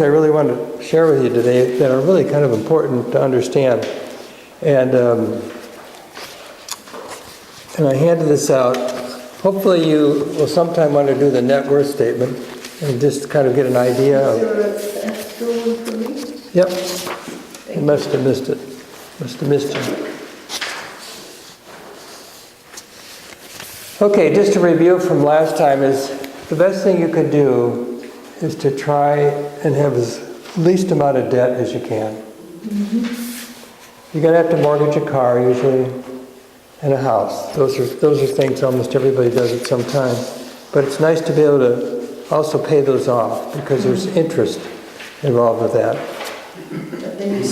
I really want to share with you today that are really kind of important to understand. And I handed this out. Hopefully you will sometime want to do the net worth statement and just kind of get an idea of... Is there an extra one for me? Yep. You must have missed it. Must have missed you. Okay, just to review from last time is the best thing you could do is to try and have as least amount of debt as you can. You're going to have to mortgage a car usually and a house. Those are things almost everybody does at some time. But it's nice to be able to also pay those off because there's interest involved with that. But then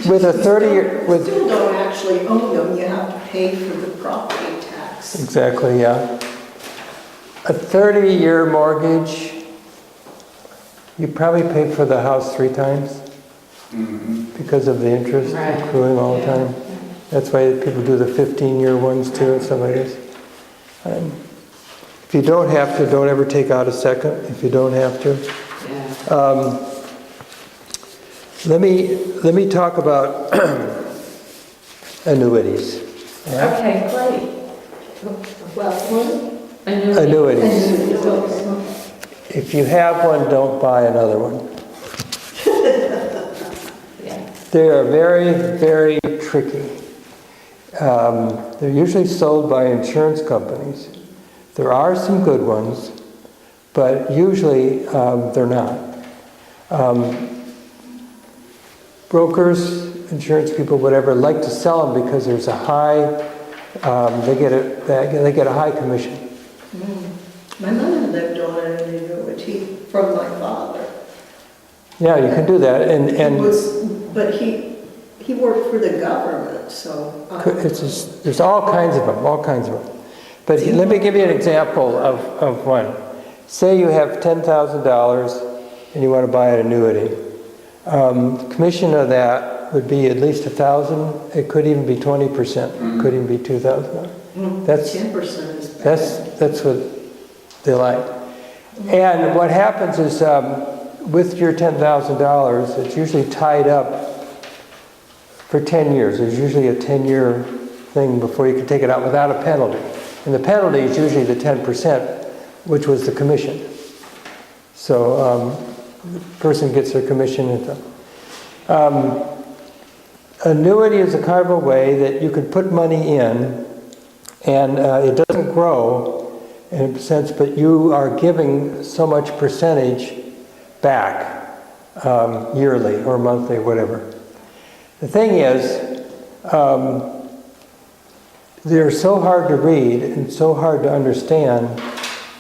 With a 30-year... You still don't actually own them. You have to pay for the property tax. Exactly, yeah. A 30-year mortgage, you probably pay for the house 3 times because of the interest accruing all the time. That's why people do the 15-year ones too and stuff like this. If you don't have to, don't ever take out a second if you don't have to. Let me talk about annuities. Yeah? Okay, great. Well, one? Annuities. If you have one, don't buy another one. They are very, very tricky. They're usually sold by insurance companies. There are some good ones, but usually they're not. Brokers, insurance people, whatever, like to sell them because there's a high, they get a high commission. My mother lived on an annuity from my father. Yeah, you can do that, But he worked for the government, so... there's all kinds of them, But let me give you an example of one. Say you have $10,000 and you want to buy an annuity. The commission of that would be at least $1,000. It could even be 20%. It could even be $2,000. That's 10% is bad. That's what they like. And what happens is with your $10,000, it's usually tied up for 10 years. There's usually a 10-year thing before you can take it out without a penalty. And the penalty is usually the 10%, which was the commission. So the person gets their commission. Annuity is a kind of a way that you could put money in, and it doesn't grow in a sense, but you are giving so much percentage back yearly or monthly, whatever. The thing is, they're so hard to read and so hard to understand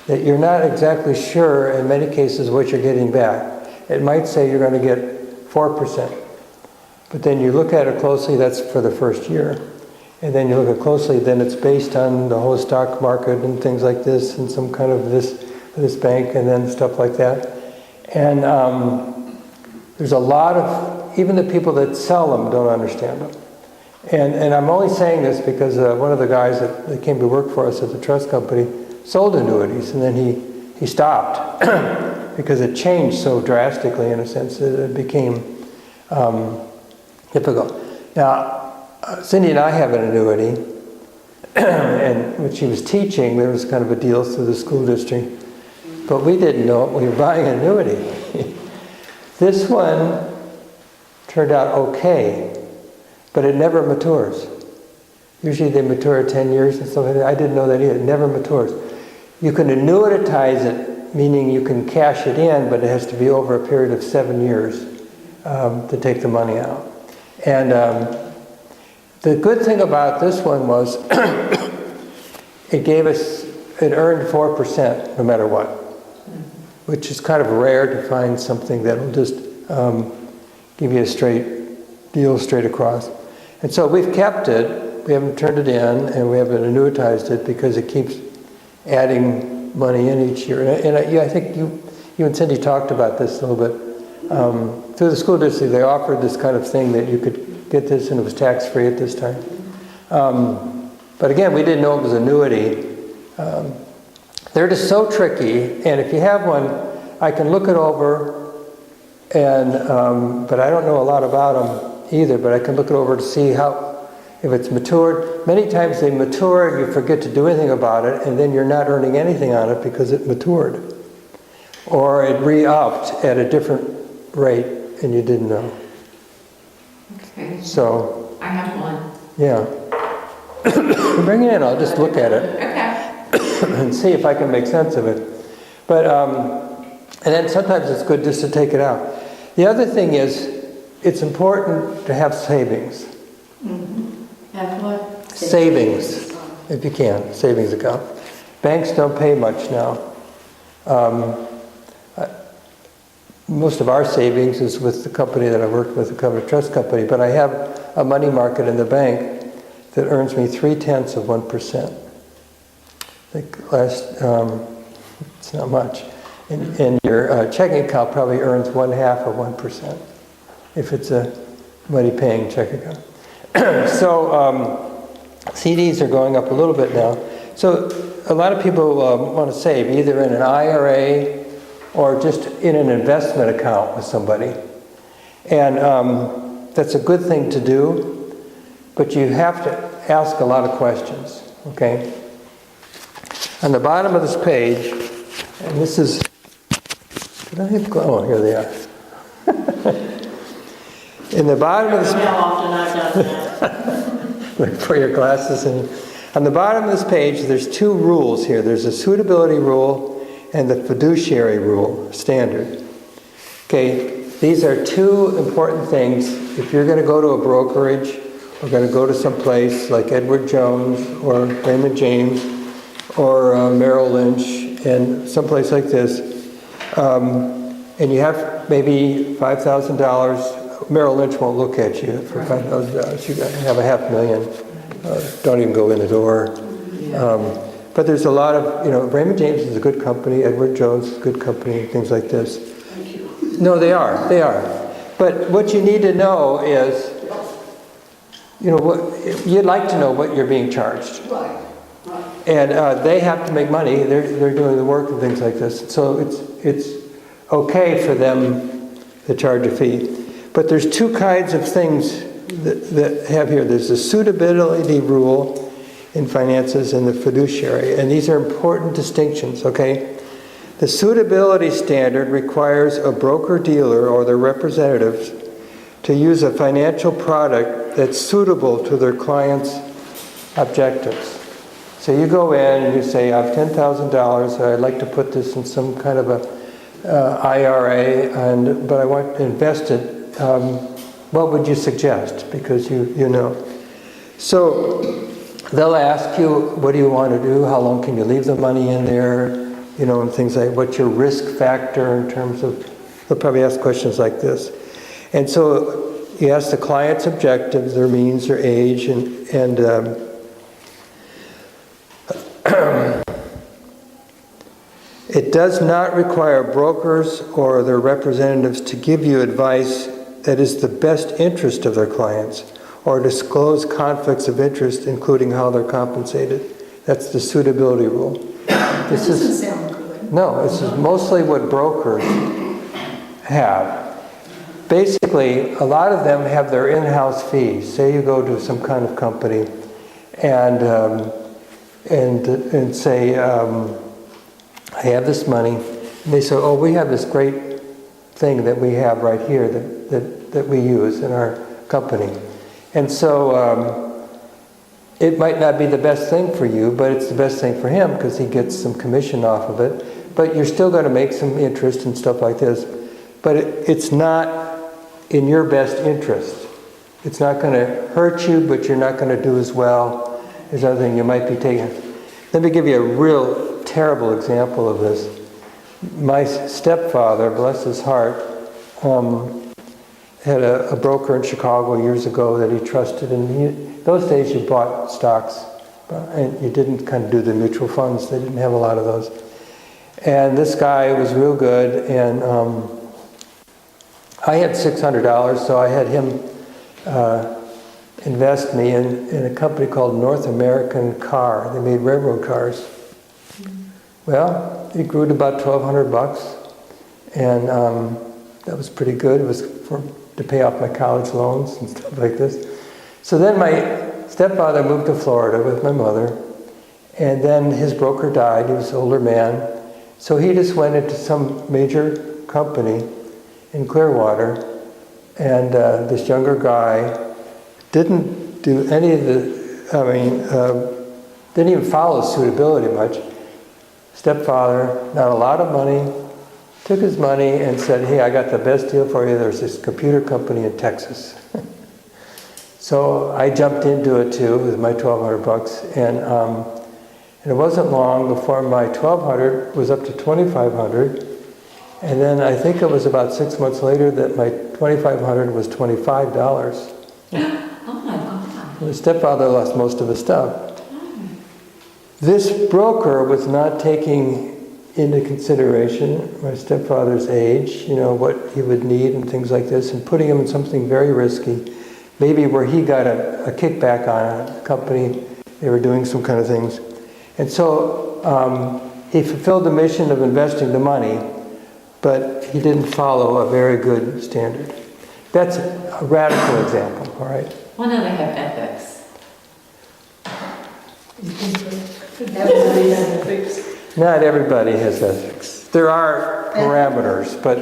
that you're not exactly sure in many cases what you're getting back. It might say you're going to get 4%, but then you look at it closely, that's for the first year. And then you look at it closely, then it's based on the whole stock market and things like this and some kind of this bank and then stuff like that. And there's a lot of, even the people that sell them don't understand them. And I'm only saying this because one of the guys that came to work for us at the trust company sold annuities, and then he stopped because it changed so drastically in a sense that it became difficult. Now, Cindy and I have an annuity, and when she was teaching, there was kind of a deal through the school district, but we didn't know it. We were buying an annuity. This one turned out okay, but it never matures. Usually they mature at 10 years and stuff like that. I didn't know that either. It never matures. You can annuitize it, meaning you can cash it in, but it has to be over a period of 7 years to take the money out. And the good thing about this one was it earned 4% no matter what, which is kind of rare to find something that will just give you a straight deal straight across. And so we've kept it, we haven't turned it in, and we haven't annuitized it because it keeps adding money in each year. And I think you and Cindy talked about this a little bit. Through the school district, they offered this kind of thing that you could get this and it was tax-free at this time. But again, we didn't know it was annuity. They're just so tricky, and if you have one, I can look it over And, but I don't know a lot about them either, but I can look it over to see if it's matured. Many times they mature, you forget to do anything about it, and then you're not earning anything on it because it matured. Or it re-upped at a different rate and you didn't know. Okay. So, I have one. yeah. Bring it in, I'll just look at it Okay. and see if I can make sense of it. But, and then sometimes it's good just to take it out. The other thing is, it's important to have savings. Have what? Savings, if you can, savings account. Banks don't pay much now. Most of our savings is with the company that I worked with, the Covenant Trust Company, but I have a money market in the bank that earns me 0.3%. I think it's not much. And your checking account probably earns 0.5% if it's a money-paying checking account. So CDs are going up a little bit now. So a lot of people want to save either in an IRA or just in an investment account with somebody. And that's a good thing to do, but you have to ask a lot of questions, okay? On the bottom of this page, and this is, did I have, oh, here they are. In the bottom of this, How often I've done that. look for your glasses. And on the bottom of this page, there's two rules here. There's a suitability rule and the fiduciary rule, standard. Okay, these are two important things. If you're going to go to a brokerage, or going to go to some place like Edward Jones or Raymond James or Merrill Lynch and someplace like this, and you have maybe $5,000, Merrill Lynch won't look at you for $5,000. You have $500,000. Don't even go in the door. But there's a lot of, Raymond James is a good company, Edward Jones is a good company, things like this. Thank you. No, they are. But what you need to know is, you'd like to know what you're being charged. Right. And they have to make money. They're doing the work and things like this. So it's okay for them to charge a fee. But there's two kinds of things that have here. There's the suitability rule in finances and the fiduciary. And these are important distinctions, okay? The suitability standard requires a broker-dealer or their representatives to use a financial product that's suitable to their client's objectives. So you go in and you say, I have $10,000, I'd like to put this in some kind of a IRA, but I want to invest it. What would you suggest? Because you know. So they'll ask you, what do you want to do? How long can you leave the money in there? And things like, what's your risk factor in terms of, they'll probably ask questions like this. And so you ask the client's objectives, their means, their age, and it does not require brokers or their representatives to give you advice that is the best interest of their clients or disclose conflicts of interest, including how they're compensated. That's the suitability rule. That doesn't sound good. No, this is mostly what brokers have. Basically, a lot of them have their in-house fees. Say you go to some kind of company and say, I have this money. And they say, oh, we have this great thing that we have right here that we use in our company. And so it might not be the best thing for you, but it's the best thing for him because he gets some commission off of it. But you're still going to make some interest and stuff like this. But it's not in your best interest. It's not going to hurt you, but you're not going to do as well. There's other thing you might be taking. Let me give you a real terrible example of this. My stepfather, bless his heart, had a broker in Chicago years ago that he trusted. And those days you bought stocks, and you didn't kind of do the mutual funds. They didn't have a lot of those. And this guy was real good, and I had $600, so I had him invest me in a company called North American Car. They made railroad cars. Well, it grew to about $1,200, and that was pretty good. It was to pay off my college loans and stuff like this. So then my stepfather moved to Florida with my mother, and then his broker died. He was an older man. So he just went into some major company in Clearwater, and this younger guy didn't do any of didn't even follow suitability much. Stepfather, not a lot of money, took his money and said, hey, I got the best deal for you. There's this computer company in Texas. So I jumped into it too with my $1,200, and it wasn't long before my $1,200 was up to $2,500, and then I think it was about 6 months later that my $2,500 was $25. Oh my God. My stepfather lost most of his stuff. This broker was not taking into consideration my stepfather's age, what he would need and things like this, and putting him in something very risky, maybe where he got a kickback on a company. They were doing some kind of things. And so he fulfilled the mission of investing the money, but he didn't follow a very good standard. That's a radical example, all right? Well, no, they have ethics. Everybody has a fix. Not everybody has ethics. There are parameters, but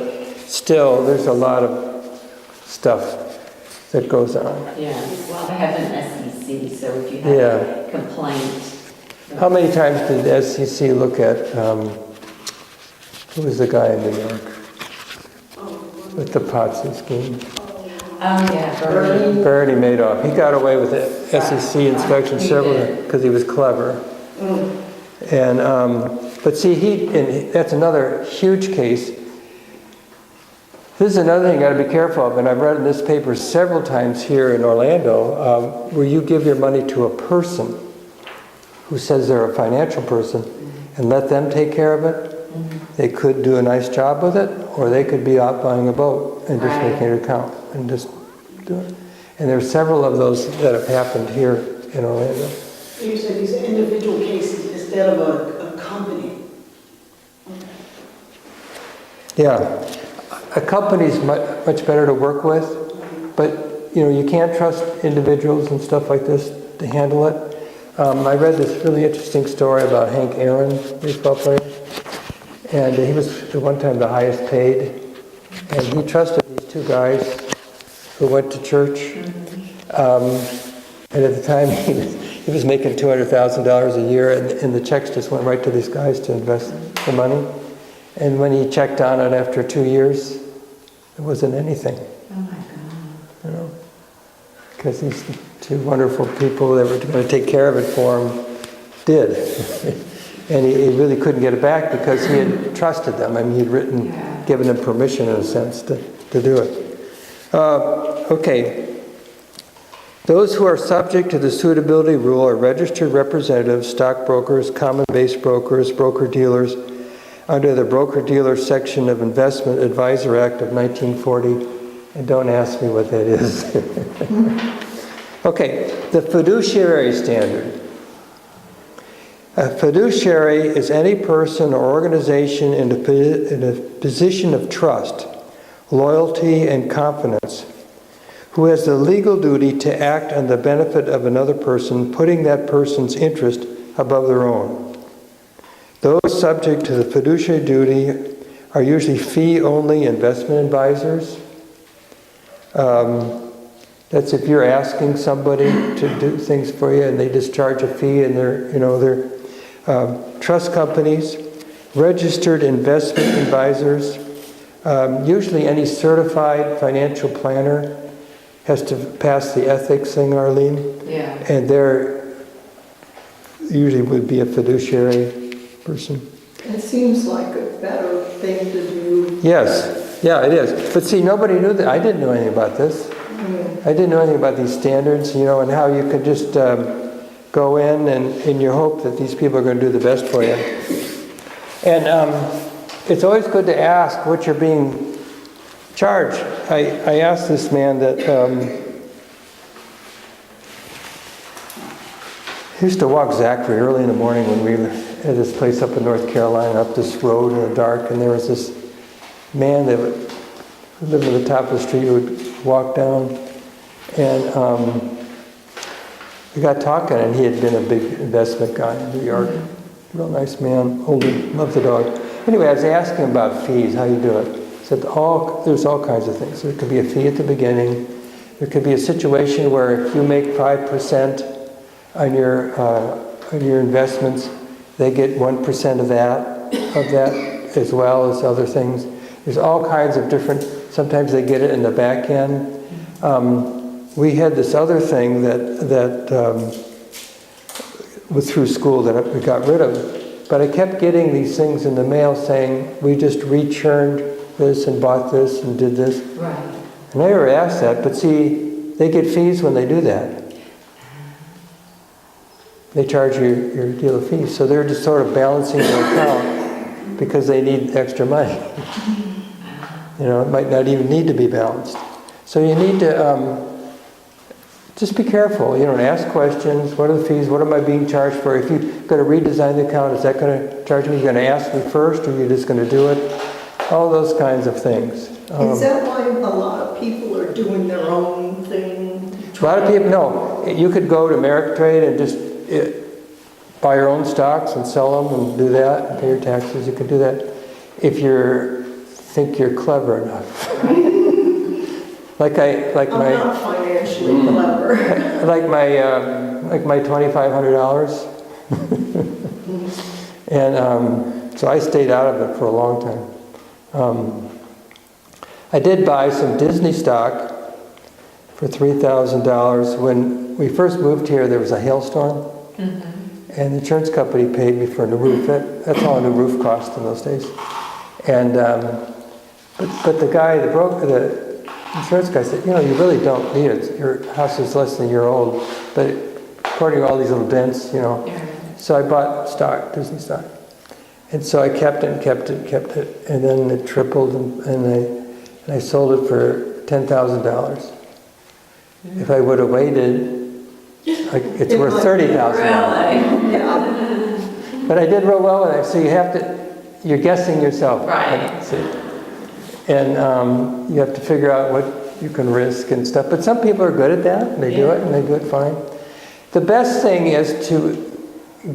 still there's a lot of stuff that goes on. Yeah, well, they have an SEC, so if you have a complaint. How many times did the SEC look at, who was the guy in New York with the Ponzi scheme? Oh, yeah, Bernie Madoff. He got away with the SEC inspection several because he was clever. And but see, and that's another huge case. This is another thing you got to be careful of, and I've read in this paper several times here in Orlando, where you give your money to a person who says they're a financial person and let them take care of it. They could do a nice job with it, or they could be out buying a boat and just making it count and just do it. And there's several of those that have happened here in Orlando. You said these are individual cases instead of a company. Yeah, a company's much better to work with, but you can't trust individuals and stuff like this to handle it. I read this really interesting story about Hank Aaron, baseball player, and he was at one time the highest paid, and he trusted these two guys who went to church, and at the time he was making $200,000 a year, and the checks just went right to these guys to invest the money. And when he checked on it after 2 years, it wasn't anything. Oh my God. Because these two wonderful people that were going to take care of it for him did. And he really couldn't get it back because he had trusted them. I mean, he'd given them permission in a sense to do it. Okay. Those who are subject to the suitability rule are registered representatives, stockbrokers, common-based brokers, broker-dealers, under the Broker-Dealer section of Investment Advisor Act of 1940. And don't ask me what that is. Okay, the fiduciary standard. A fiduciary is any person or organization in a position of trust, loyalty, and confidence, who has the legal duty to act on the benefit of another person, putting that person's interest above their own. Those subject to the fiduciary duty are usually fee-only investment advisors. That's if you're asking somebody to do things for you and they just charge a fee, and they're trust companies, registered investment advisors. Usually any certified financial planner has to pass the ethics thing, Arlene. Yeah. And they're usually would be a fiduciary person. It seems like a better thing to do. Yes, yeah, it is. But see, nobody knew that. I didn't know anything about this. I didn't know anything about these standards, and how you could just go in you hope that these people are going to do the best for you. And it's always good to ask what you're being charged. I asked this man that he used to walk Zachary early in the morning when we were at this place up in North Carolina, up this road in the dark, and there was this man that who lived on the top of the street, would walk down, and we got talking, and he had been a big investment guy in New York. Real nice man, older, loved the dog. Anyway, I was asking him about fees, how you do it. He said, there's all kinds of things. There could be a fee at the beginning. There could be a situation where if you make 5% on your investments, they get 1% of that as well as other things. There's all kinds of different, sometimes they get it in the back end. We had this other thing that was through school that we got rid of, but I kept getting these things in the mail saying, we just returned this and bought this and did this. Right. And I never asked that, but see, they get fees when they do that. They charge you your deal of fees. So they're just sort of balancing their account because they need extra money. You know, it might not even need to be balanced. So you need to just be careful. You know, ask questions. What are the fees? What am I being charged for? If you're going to redesign the account, is that going to charge me? You're going to ask me first, or you're just going to do it? All those kinds of things. Is that why a lot of people are doing their own thing? A lot of people, no. You could go to Ameritrade and just buy your own stocks and sell them and do that and pay your taxes. You could do that if you think you're clever enough. I'm not financially clever. like my $2,500. And so I stayed out of it for a long time. I did buy some Disney stock for $3,000. When we first moved here, there was a hailstorm, and the insurance company paid me for a new roof. That's all a new roof cost in those days. And but the guy, the insurance guy said, you know, you really don't need it. Your house is less than a year old, but according to all these little dents, you know. So I bought stock, Disney stock. And so I kept it, and then it tripled, and I sold it for $10,000. If I would have waited, it's worth $30,000. Really? But I did real well with it, so you're guessing yourself. Right. And you have to figure out what you can risk and stuff. But some people are good at that, and they do it, and they do it fine. The best thing is to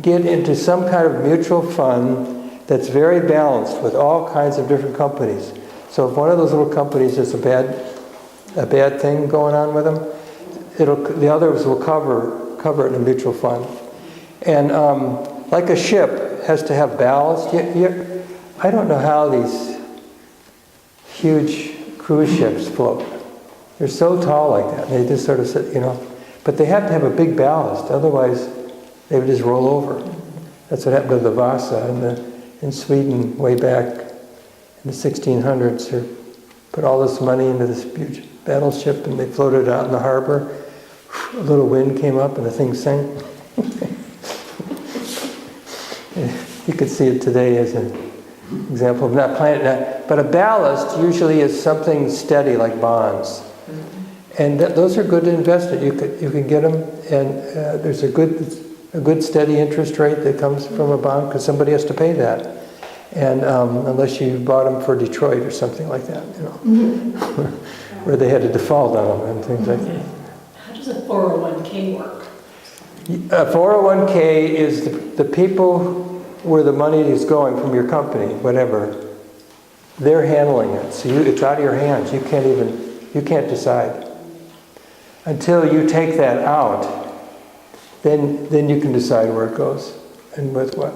get into some kind of mutual fund that's very balanced with all kinds of different companies. So if one of those little companies has a bad thing going on with them, the others will cover it in a mutual fund. And like a ship has to have ballast. I don't know how these huge cruise ships float. They're so tall like that. They just sort of sit, you know. But they have to have a big ballast, otherwise they would just roll over. That's what happened to the Vasa in Sweden way back in the 1600s. They put all this money into this huge battleship, and they floated out in the harbor. A little wind came up and the thing sank. You could see it today as an example of not planning that. But a ballast usually is something steady like bonds. And those are good to invest in. You can get them, and there's a good steady interest rate that comes from a bond because somebody has to pay that. And unless you bought them for Detroit or something like that, you know, where they had to default on them and things like that. How does a 401k work? A 401k is the people where the money is going from your company, whatever. They're handling it, so it's out of your hands. You can't decide until you take that out. Then you can decide where it goes and with what.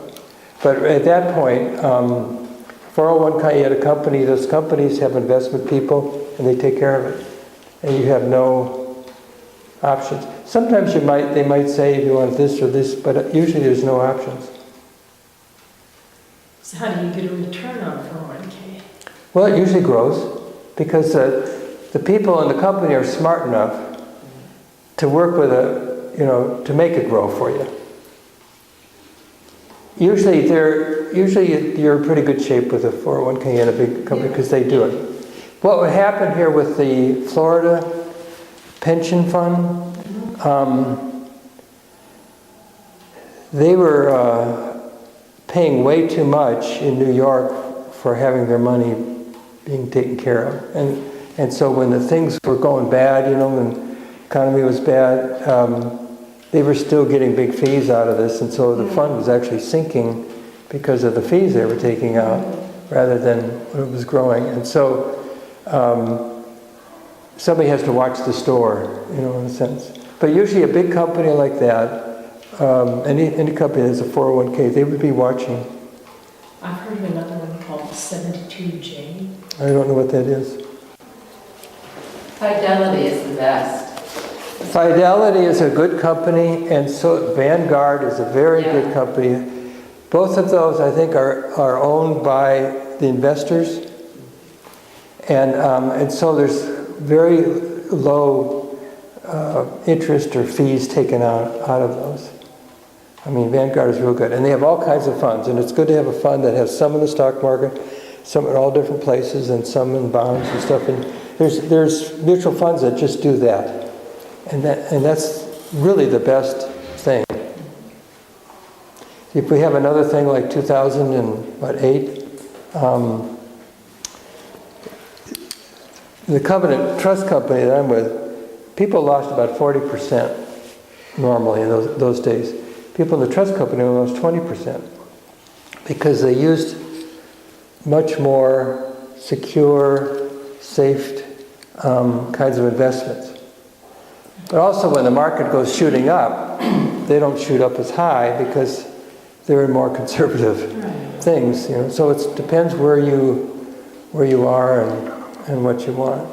But at that point, 401k, you had a company. Those companies have investment people, and they take care of it, and you have no options. Sometimes they might say if you want this or this, but usually there's no options. So how do you get a return on 401k? Well, it usually grows because the people in the company are smart enough to work with to make it grow for you. Usually you're in pretty good shape with a 401k in a big company because they do it. What would happen here with the Florida pension fund, they were paying way too much in New York for having their money being taken care of. And And so when the things were going bad, when the economy was bad, they were still getting big fees out of this, and so the fund was actually sinking because of the fees they were taking out rather than when it was growing. And so somebody has to watch the store, in a sense. But usually a big company like that, any company that has a 401k, they would be watching. I've heard of another one called 72J. I don't know what that is. Fidelity is the best. Fidelity is a good company, and so Vanguard is a very good company. Both of those, I think, are owned by the investors, and so there's very low interest or fees taken out of those. I mean, Vanguard is real good, and they have all kinds of funds, and it's good to have a fund that has some in the stock market, some in all different places, and some in bonds and stuff. And there's mutual funds that just do that. And that's really the best thing. If we have another thing like 2008, the Covenant Trust Company that I'm with, people lost about 40% normally in those days. People in the trust company lost 20% because they used much more secure, safe kinds of investments. But also when the market goes shooting up, they don't shoot up as high because they're in more conservative things. So it depends where you are and what you want.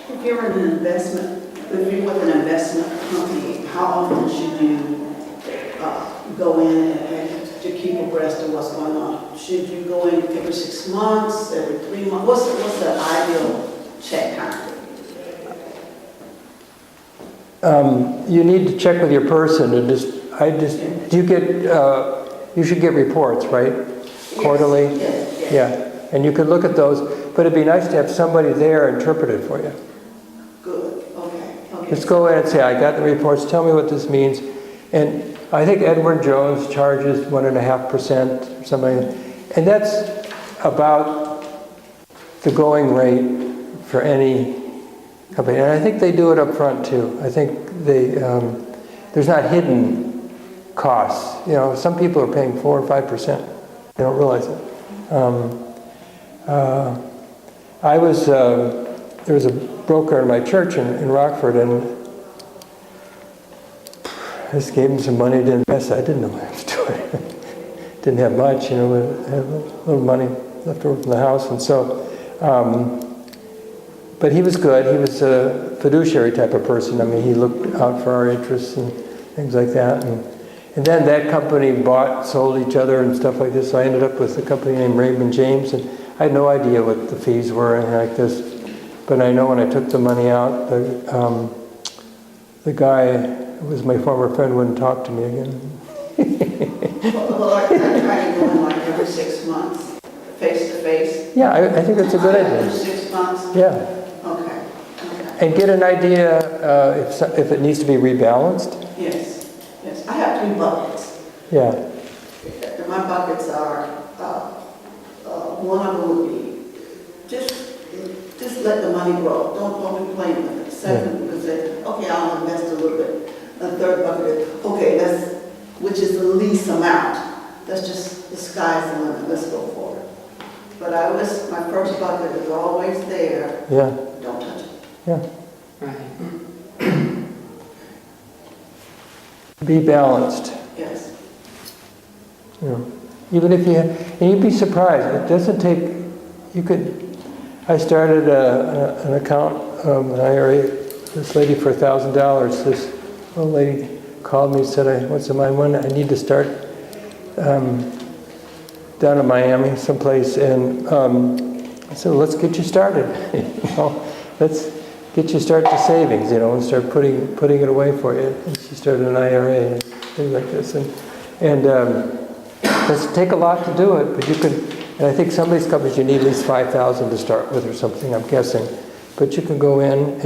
If you're in an investment, if you're with an investment company, how often should you go in and to keep abreast of what's going on? Should you go in every 6 months, every 3 months? What's the ideal check time? You need to check with your person and you should get reports, right? Quarterly? Yes. Yeah, and you could look at those, but it'd be nice to have somebody there interpret it for you. Good, okay. Just go in and say, I got the reports, tell me what this means. And I think Edward Jones charges 1.5% or something, and that's about the going rate for any company. And I think they do it up front too. I think there's not hidden costs. Some people are paying 4 or 5%. They don't realize it. There was a broker in my church in Rockford, and I just gave him some money to invest. I didn't know what I was doing. Didn't have much, we had a little money left over from the house, and so. But he was good. He was a fiduciary type of person. I mean, he looked out for our interests and things like that. And then that company sold each other and stuff like this. So I ended up with a company named Raymond James, and I had no idea what the fees were or anything like this. But I know when I took the money out, the guy who was my former friend wouldn't talk to me again. Well, I try to go in like every 6 months, face to face. Yeah, I think that's a good idea. Every 6 months? Yeah. Okay. And get an idea if it needs to be rebalanced. Yes. I have 3 buckets. Yeah. And my buckets are, one of them would be, just let the money grow. Don't be playing with it. Second, because okay, I'll invest a little bit. The third bucket is, okay, which is the least amount. That's just the sky's the limit. Let's go for it. But my first bucket is always there. Yeah. Don't touch it. Yeah. Right. Be balanced. Yes. Even if and you'd be surprised. It doesn't take. I started an account, an IRA. This lady for $1,000. This old lady called me and said, "What's in my money? I need to start down in Miami, someplace." And I said, well, "Let's get you started. Let's get you started to savings, and start putting it away for you." And she started an IRA and things like this, and it doesn't take a lot to do it, but you can. And I think some of these companies you need at least $5,000 to start with or something. I'm guessing, but you can go in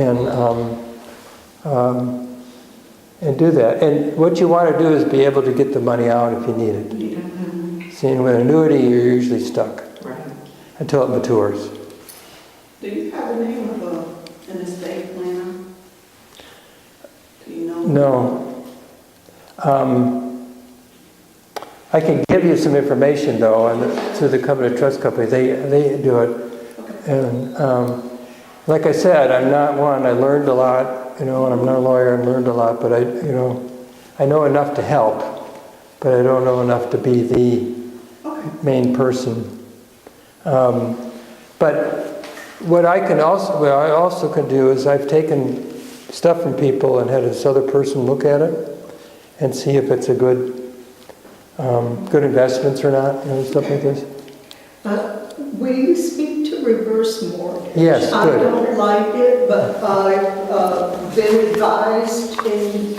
and do that. And what you want to do is be able to get the money out if you need it. Mm-hmm. See, with an annuity, you're usually stuck Right. until it matures. Do you have No. I can give you some information though, through the Covenant Trust Company. They do it. And like I said, I'm not one. I learned a lot, and I'm not a lawyer. I learned a lot, but I know enough to help, but I don't know enough to be the main person. But what I also can do is I've taken stuff from people and had this other person look at it and see if it's a good investments or not, stuff like this. Will you speak to reverse mortgage? Yes, I good. don't like it, but I've been advised in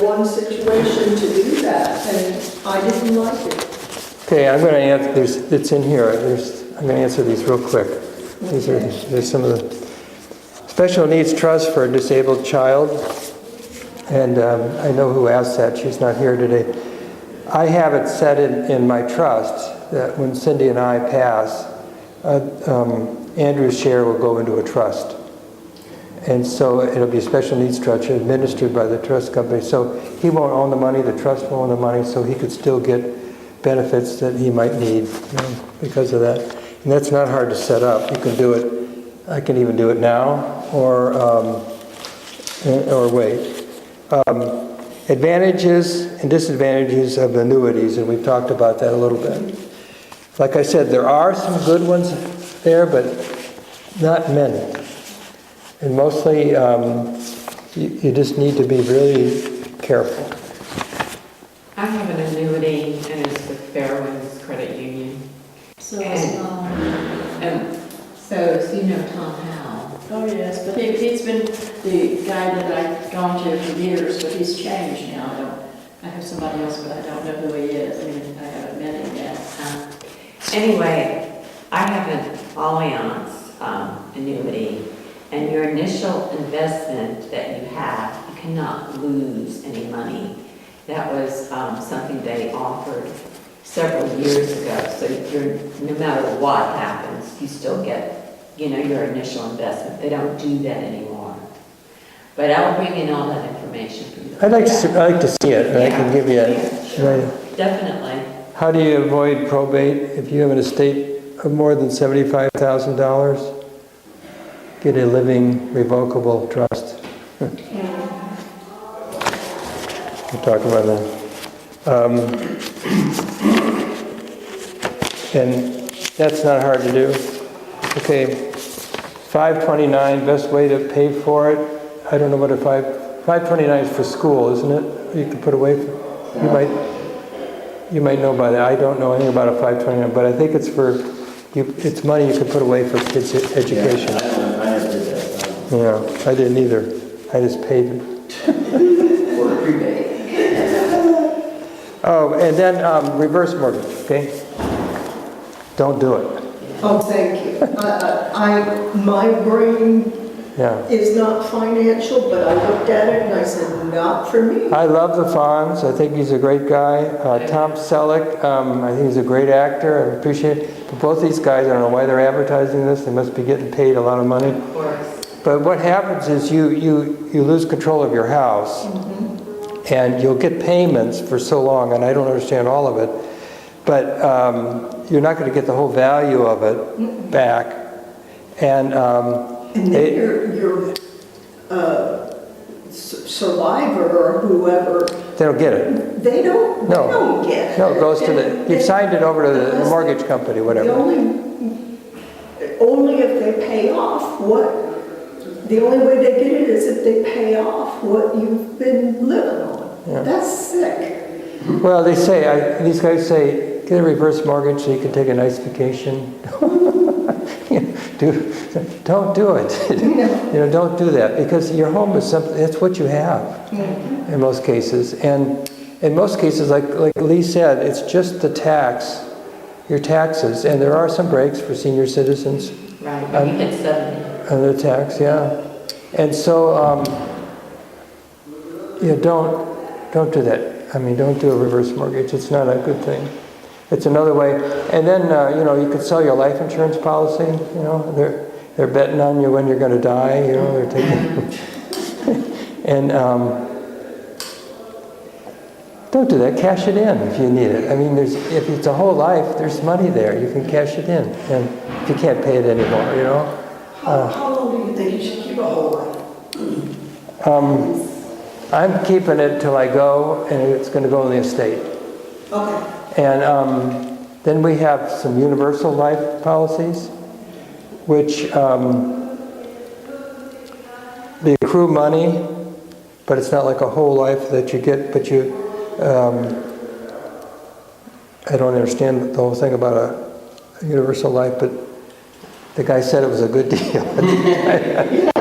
one situation to do that, and I didn't like it. Okay, I'm going to answer. It's in here. I'm going to answer these real quick. There's some of the special needs trust for a disabled child, and I know who asked that. She's not here today. I have it set in my trust that when Cindy and I pass, Andrew's share will go into a trust. And so it'll be a special needs trust administered by the trust company. So he won't own the money, the trust won't own the money, so he could still get benefits that he might need because of that. And that's not hard to set up. You can do it, I can even do it now or wait. Advantages and disadvantages of annuities, and we've talked about that a little bit. Like I said, there are some good ones there, but not many. And mostly, you just need to be really careful. I have an annuity, and it's with Fairwinds Credit Union. So, So you know Tom Howe. oh yes, but he's been the guy that I've gone to for years, but he's changed now. I have somebody else, but I don't know who he is. I mean, I haven't met him yet. Anyway, I have an Allianz annuity, and your initial investment that you have, you cannot lose any money. That was something they offered several years ago. So no matter what happens, you still get, your initial investment. They don't do that anymore. But I'll bring in all that information for you. I'd like to see it, and I can give you it. Sure, definitely. How do you avoid probate if you have an estate of more than $75,000? Get a living revocable trust. We'll talk about that. And that's not hard to do. Okay, 529, best way to pay for it. I don't know what 529 is for school, isn't it? You can put away for, you might know about that. I don't know anything about a 529, but I think it's it's money you can put away for kids' education. Yeah, I never did that. Yeah, I didn't either. I just paid it. For rebate. Oh, and then reverse mortgage, okay? Don't do it. Oh, thank you. My brain Yeah. is not financial, but I looked at it and I said, not for me. I love the Fonz. I think he's a great guy. Tom Selleck, I think he's a great actor. I appreciate it. But both these guys, I don't know why they're advertising this. They must be getting paid a lot of money. Of course. But what happens is you lose control of your house, and you'll get payments for so long, and I don't understand all of it, but you're not going to get the whole value of it back. And And then your survivor or whoever, they don't get it. they don't get it. No, it goes to you've signed it over to the mortgage company, whatever. Only if they pay off the only way they get it is if they pay off what you've been living on. Yeah. That's sick. Well, they say, these guys say, get a reverse mortgage so you can take a nice vacation. Don't do it. Don't do that, because your home is something, it's what you have in most cases. And in most cases, like Lee said, it's just your taxes. And there are some breaks for senior citizens. Right, when you hit 70. Under tax, yeah. And so, don't do that. I mean, don't do a reverse mortgage. It's not a good thing. It's another way. And then, you could sell your life insurance policy. They're betting on you when you're going to die. They're taking. And Don't do that. Cash it in if you need it. I mean, if it's a whole life, there's money there. You can cash it in, and if you can't pay it anymore, you know. How long do you think you should keep a whole life? I'm keeping it till I go, and it's going to go in the estate. Okay. And then we have some universal life policies, which they accrue money, but it's not like a whole life that you get, but you, I don't understand the whole thing about a universal life, but the guy said it was a good deal. I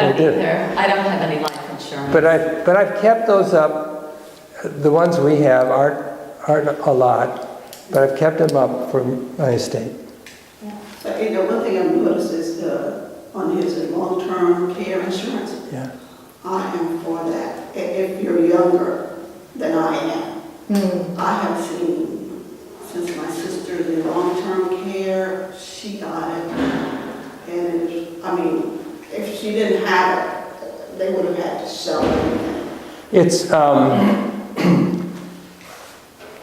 don't did. either. I don't have any life insurance. But I've kept those up. The ones we have aren't a lot, but I've kept them up for my estate. But one thing I've noticed is on his long-term care insurance, Yeah. I am for that. If you're younger than I am, I have seen, since my sister's in long-term care, she got it. And I mean, if she didn't have it, they would have had to sell everything. It's,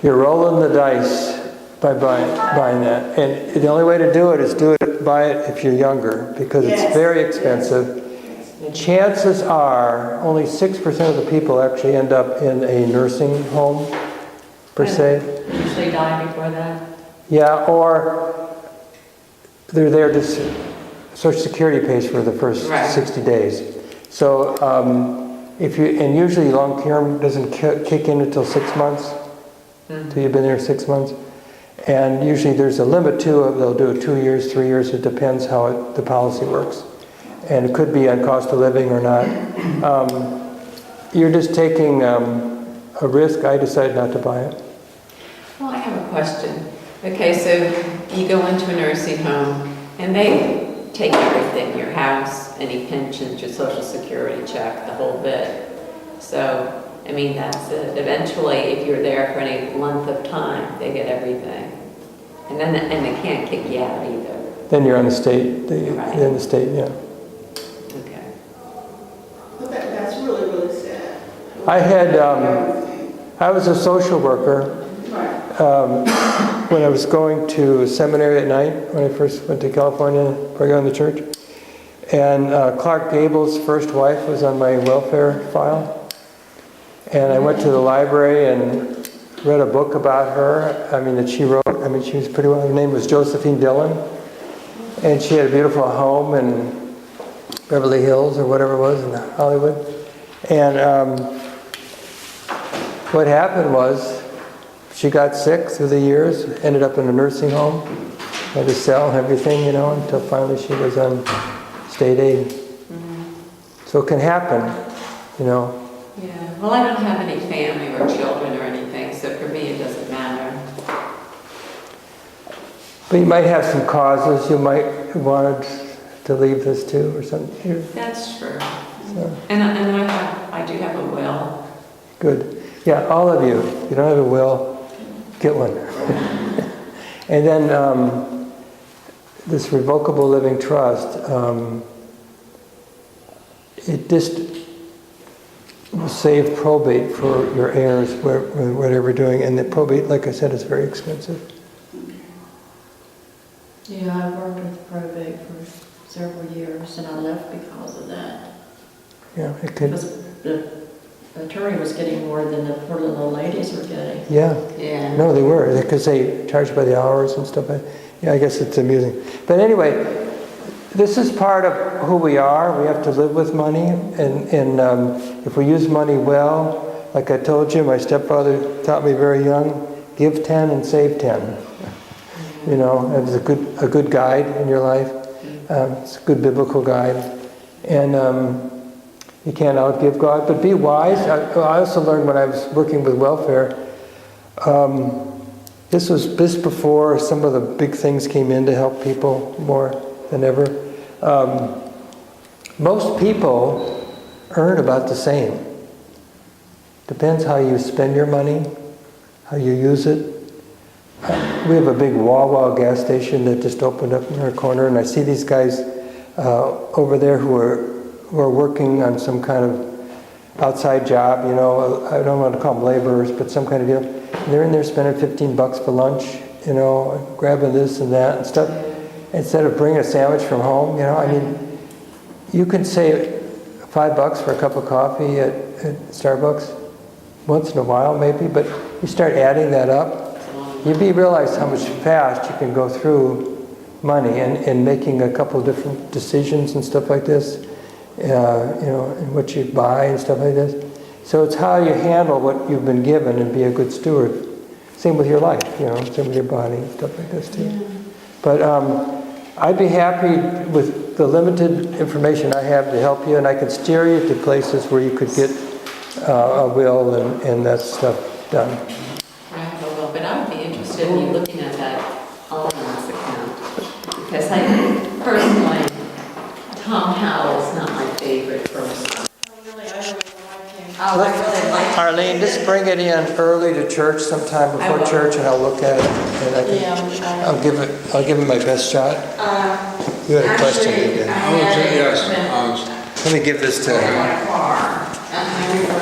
you're rolling the dice by buying that. And the only way to do it is buy it if you're younger, because it's Yes. very expensive. Chances are, only 6% of the people actually end up in a nursing home, per se. Usually die before that. Yeah, or they're there to, Social Security pays for the first Right. 60 days. So and usually long term doesn't kick in until 6 months, till you've been there 6 months. And usually there's a limit to it. They'll do it 2 years, 3 years. It depends how the policy works. And it could be on cost of living or not. You're just taking a risk. I decided not to buy it. Well, I have a question. Okay, so you go into a nursing home and they take everything, your house, any pensions, your social security check, the whole bit. So, I mean, that's it. Eventually, if you're there for any length of time, they get everything. And then, and they can't kick you out either. Then you're on the state. Right. In the state, yeah. Okay. But that's really, really sad. I had, Everything. I was a social worker Right. when I was going to seminary at night, when I first went to California before I got in the church. And Clark Gable's first wife was on my welfare file. And I went to the library and read a book about her, that she wrote. She was pretty well, her name was Josephine Dillon. And she had a beautiful home in Beverly Hills or whatever it was in Hollywood. And what happened was, she got sick through the years, ended up in a nursing home, had to sell everything, until finally she was on state aid. So it can happen, Yeah. Well, I don't have any family or children or anything, so for me it doesn't matter. But you might have some causes you might want to leave this to or something. That's true. So, And I do have a will. good. Yeah, all of you. If you don't have a will, get one. And then this revocable living trust, it just will save probate for your heirs, whatever we're doing. And the probate, like I said, is very expensive. Yeah, I worked with probate for several years and I left because of that. Yeah, it could. Because the attorney was getting more than the poor little ladies were getting. Yeah. Yeah. No, they were, because they charge by the hours and stuff. Yeah, I guess it's amusing. But anyway, this is part of who we are. We have to live with money, and if we use money well, like I told you, my stepfather taught me very young, give 10 and save 10. It was a good guide in your life. It's a good biblical guide. And you can't outgive God, but be wise. I also learned when I was working with welfare, this was just before some of the big things came in to help people more than ever. Most people earn about the same. Depends how you spend your money, how you use it. We have a big Wawa gas station that just opened up in our corner, and I see these guys over there who are working on some kind of outside job, you know, I don't want to call them laborers, but some kind of deal. And they're in there spending $15 for lunch, you know, grabbing this and that and stuff. Instead of bringing a sandwich from home, you know, I mean, you can save $5 for a cup of coffee at Starbucks once in a while maybe, but you start adding that up, you realize how much fast you can go through money and making a couple of different decisions and stuff like this, you know, and what you buy and stuff like this. So it's how you handle what you've been given and be a good steward. Same with your life, you know, same with your body and stuff like this too. Yeah. But I'd be happy with the limited information I have to help you, and I can steer you to places where you could get a will and that stuff done. Right, well, but I would be interested in you looking at that allowance account, because I personally, Tom Howell is not my favorite person. Really, I don't know why I came. Oh, I really like. Arlene, just bring it in early to church sometime I before will. church, and I'll look at it, and I can, Yeah, I'll give it my best shot. You had a question actually, again. I had Yes, Let me give this to my her. car, and I